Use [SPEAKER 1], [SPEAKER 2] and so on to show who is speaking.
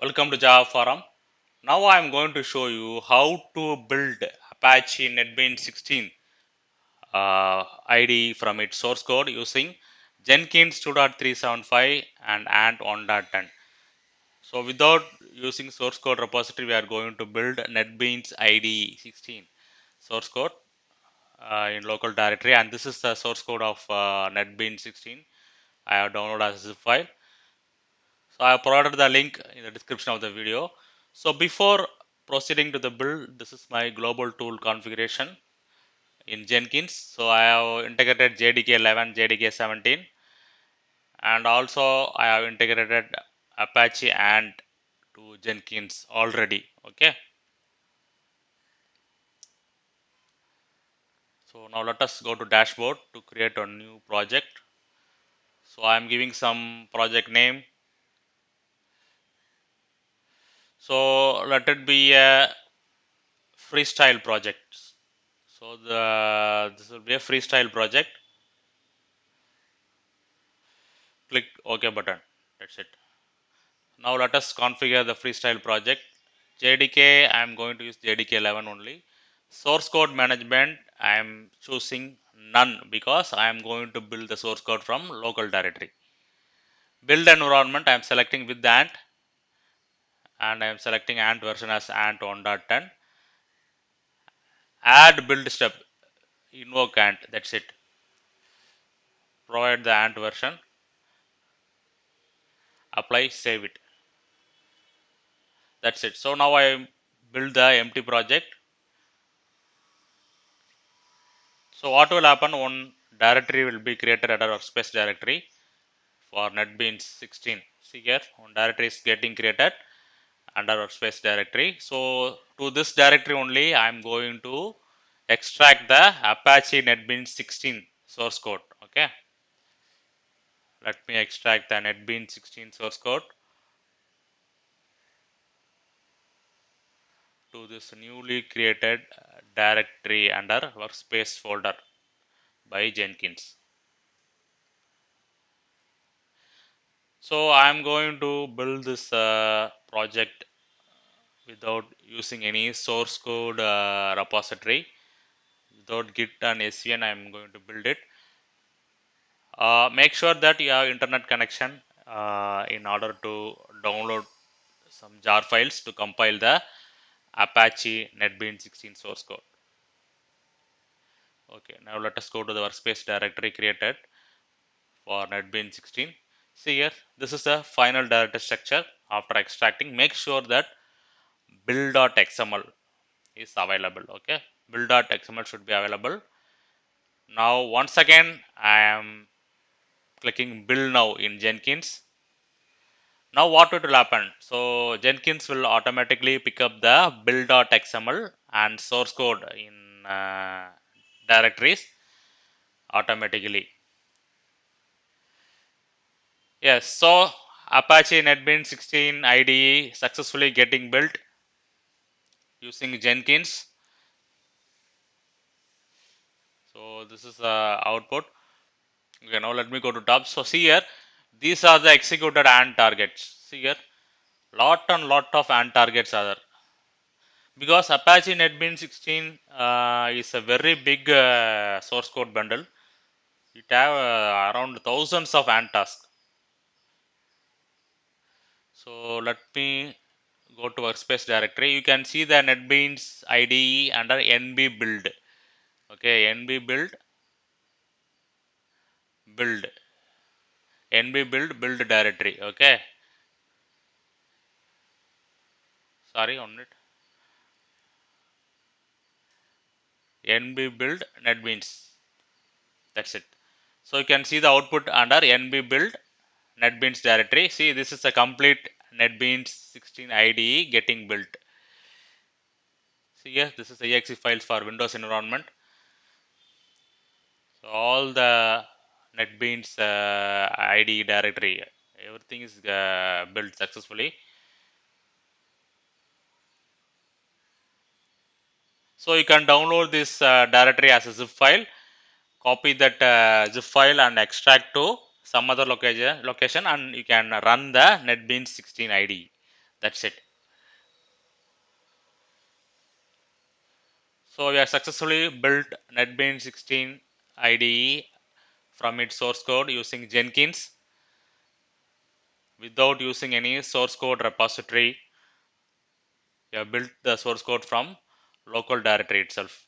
[SPEAKER 1] Welcome to Java Forum. Now I am going to show you how to build Apache Netbeans 16 IDE from its source code using Jenkins 2.375 and Ant 1.10. So without using source code repository, we are going to build Netbeans IDE 16 source code in local directory, and this is the source code of Netbeans 16. I have downloaded as a zip file. So I have provided the link in the description of the video. So before proceeding to the build, this is my global tool configuration in Jenkins. So I have integrated JDK 11, JDK 17, and also I have integrated Apache Ant to Jenkins already. Okay. So now let us go to dashboard to create a new project. So I am giving some project name. So let it be a freestyle project. So this will be a freestyle project. Click OK button. That's it. Now let us configure the freestyle project. JDK, I am going to use JDK 11 only. Source code management, I am choosing none because I am going to build the source code from local directory. Build environment, I am selecting with Ant, and I am selecting Ant version as Ant 1.10. Add build step, invoke Ant, that's it. Provide the Ant version, apply, save it. That's it. So now I build the empty project. So what will happen? One directory will be created at our workspace directory for Netbeans 16. See here, one directory is getting created under our workspace directory. So to this directory only, I am going to extract the Apache Netbeans 16 source code. Okay. Let me extract the Netbeans 16 source code to this newly created directory under workspace folder by Jenkins. So I am going to build this project without using any source code repository. Without Git and SCM, I am going to build it. Make sure that you have internet connection in order to download some jar files to compile the Apache Netbeans 16 source code. Okay, now let us go to the workspace directory created for Netbeans 16. See here, this is the final directory structure after extracting. Make sure that build.xml is available. Okay, build.xml should be available. Now once again I am clicking build now in Jenkins. Now what will happen? So Jenkins will automatically pick up the build.xml and source code in directories automatically. Yes, so Apache NetBeans 16 IDE successfully getting built using Jenkins. So this is the output. Okay, now let me go to top. So see here, these are the executed AND targets. See here, lot and lot of AND targets are there. Because Apache NetBeans 16 is a very big source code bundle. It have around thousands of AND tasks. So let me go to workspace directory. You can see the NetBeans IDE under NB build. Okay, NB build NB build directory. Okay, sorry on it. NB build NetBeans. That's it. So you can see the output under NB build NetBeans directory. See, this is a complete NetBeans 16 IDE getting built. See here, this is the exe files for Windows environment. So all the NetBeans IDE directory, everything is built successfully. So you can download this directory as a zip file, copy that zip file and extract to some other location and you can run the NetBeans 16 IDE. That's it. So we have successfully built NetBeans 16 IDE from its source code using Jenkins without using any source code repository. We have built the source code from local directory itself.